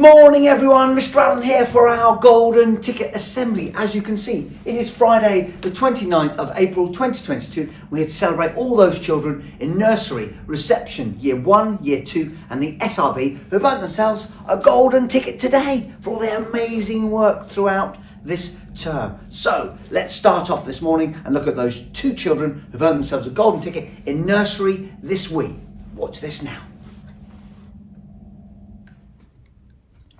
morning everyone, Mr. Allen here for our Golden Ticket Assembly. As you can see, it is Friday the 29th of April 2022. We're here to celebrate all those children in nursery, reception, year 1, year 2 and the SRB who have earned themselves a golden ticket today for all their amazing work throughout this term. So let's start off this morning and look at those two children who've earned themselves a golden ticket in nursery this week. Watch this now.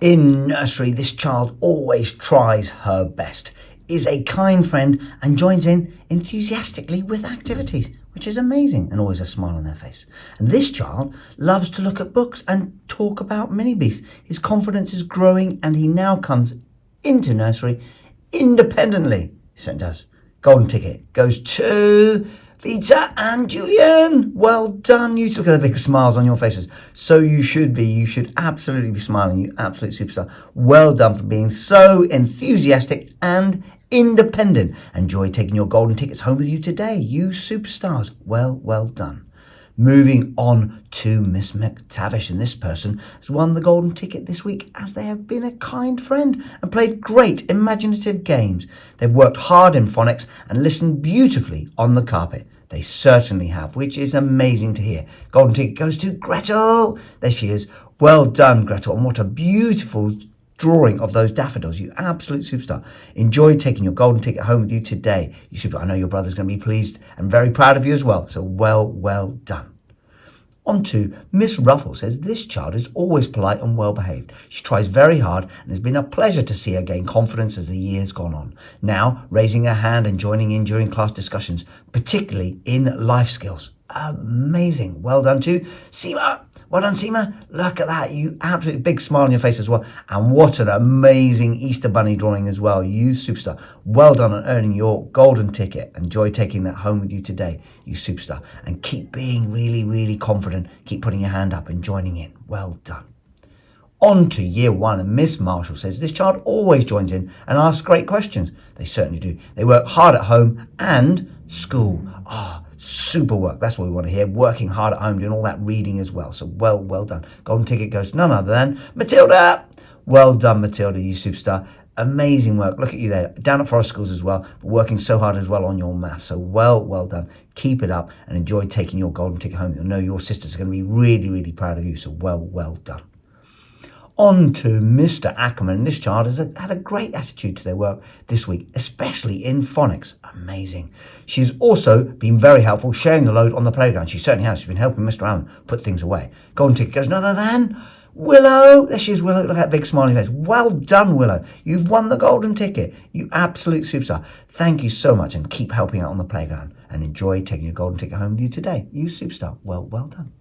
In nursery, this child always tries her best, is a kind friend and joins in enthusiastically with activities, which is amazing, and always a smile on their face. And this child loves to look at books and talk about mini beasts. His confidence is growing and he now comes into nursery independently. He certainly does. Golden ticket goes to Vita and Julian. Well done. You look at the big smiles on your faces. So you should be. You should absolutely be smiling. You absolute superstar. Well done for being so enthusiastic and independent. Enjoy taking your golden tickets home with you today. You superstars. Well done. Moving on to Miss McTavish, and this person has won the golden ticket this week as they have been a kind friend and played great imaginative games. They've worked hard in phonics and listened beautifully on the carpet. They certainly have, which is amazing to hear. Golden ticket goes to Gretel. There she is. Well done, Gretel, and what a beautiful drawing of those daffodils. You absolute superstar. Enjoy taking your golden ticket home with you today. I know your brother's going to be pleased and very proud of you as well. So well done. On to Miss Ruffle says this child is always polite and well behaved. She tries very hard and it's been a pleasure to see her gain confidence as the years gone on. Now raising her hand and joining in during class discussions, particularly in life skills. Amazing. Well done to Seema. Well done, Seema. Look at that. You absolutely big smile on your face as well. And what an amazing Easter bunny drawing as well. You superstar. Well done on earning your golden ticket. Enjoy taking that home with you today. You superstar. And keep being really confident. Keep putting your hand up and joining in. Well done. On to year 1, and Miss Marshall says this child always joins in and asks great questions. They certainly do. They work hard at home and school. Super work. That's what we want to hear. Working hard at home, doing all that reading as well. So well done. Golden ticket goes to none other than Matilda. Well done, Matilda, you superstar. Amazing work. Look at you there. Down at Forest Schools as well, but working so hard as well on your maths. So well done. Keep it up and enjoy taking your golden ticket home. You'll know your sisters are going to be really proud of you. So well done. On to Mr. Ackerman. This child has had a great attitude to their work this week, especially in phonics. Amazing. She's also been very helpful sharing the load on the playground. She certainly has. She's been helping Mr. Allen put things away. Golden ticket goes none other than Willow. There she is, Willow. Look at that big smiley face. Well done, Willow. You've won the golden ticket. You absolute superstar. Thank you so much and keep helping out on the playground and enjoy taking your golden ticket home with you today. You superstar. Well done.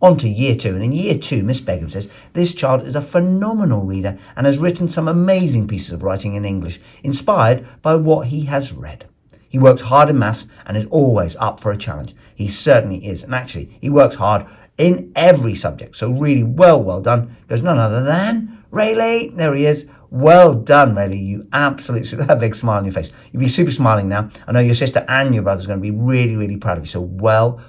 On to year 2, and in year 2, Miss Begum says this child is a phenomenal reader and has written some amazing pieces of writing in English, inspired by what he has read. He works hard in maths and is always up for a challenge. He certainly is, and actually he works hard in every subject, so really well done. Goes none other than Rayleigh. There he is. Well done, Rayleigh. You absolutely, that big smile on your face. You'll be super smiling now. I know your sister and your brother's going to be really proud of you. So well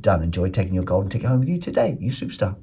done. Enjoy taking your golden ticket home with you today. You superstar.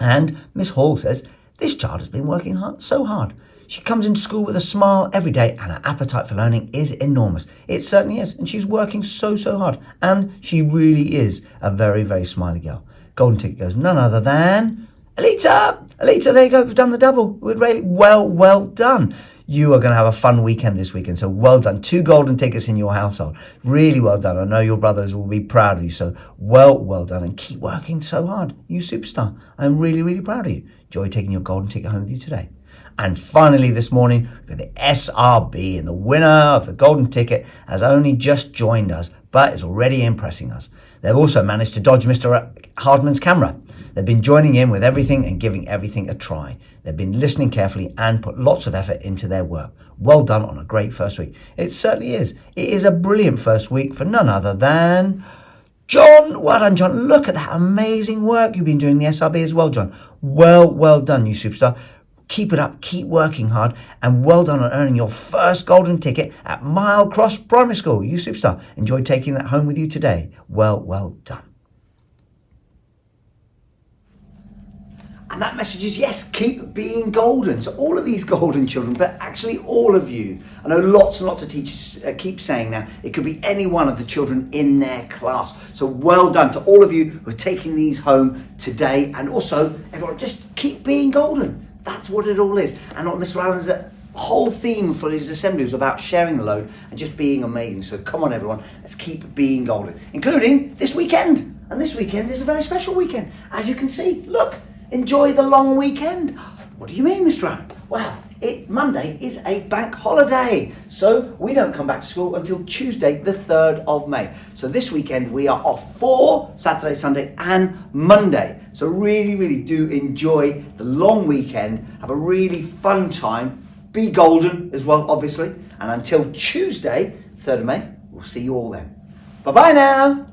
And Miss Hall says, this child has been working so hard. She comes into school with a smile every day and her appetite for learning is enormous. It certainly is. And she's working so hard. And she really is a very smiley girl. Golden ticket goes none other than Alita, there you go. We've done the double with Rayleigh. Well done. You are going to have a fun weekend this weekend. So well done. 2 golden tickets in your household. Really well done. I know your brothers will be proud of you. So well done and keep working so hard. You superstar. I'm really proud of you. Enjoy taking your golden ticket home with you today. And finally this morning, we've got the SRB, and the winner of the golden ticket has only just joined us, but is already impressing us. They've also managed to dodge Mr. Hardman's camera. They've been joining in with everything and giving everything a try. They've been listening carefully and put lots of effort into their work. Well done on a great first week. It certainly is. It is a brilliant first week for none other than John. Well done, John. Look at that amazing work you've been doing the SRB as well, John. Well done, you superstar. Keep it up, keep working hard, and well done on earning your first golden ticket at Mile Cross Primary School. You superstar. Enjoy taking that home with you today. Well done. And that message is, yes, keep being golden. So all of these golden children, but actually all of you. I know lots and lots of teachers keep saying now, it could be any one of the children in their class. So well done to all of you who are taking these home today. And also, everyone, just keep being golden. That's what it all is. And what Mr. Allen's whole theme for his assembly was about sharing the load and just being amazing. So come on, everyone, let's keep being golden, including this weekend. And this weekend is a very special weekend. As you can see, look. Enjoy the long weekend. What do you mean, Mr. Allen? Well, Monday is a bank holiday, so we don't come back to school until Tuesday, the 3rd of May. So this weekend we are off for Saturday, Sunday and Monday. So really, really do enjoy the long weekend. Have a really fun time. Be golden as well, obviously. And until Tuesday, 3rd of May, we'll see you all then. Bye-bye now.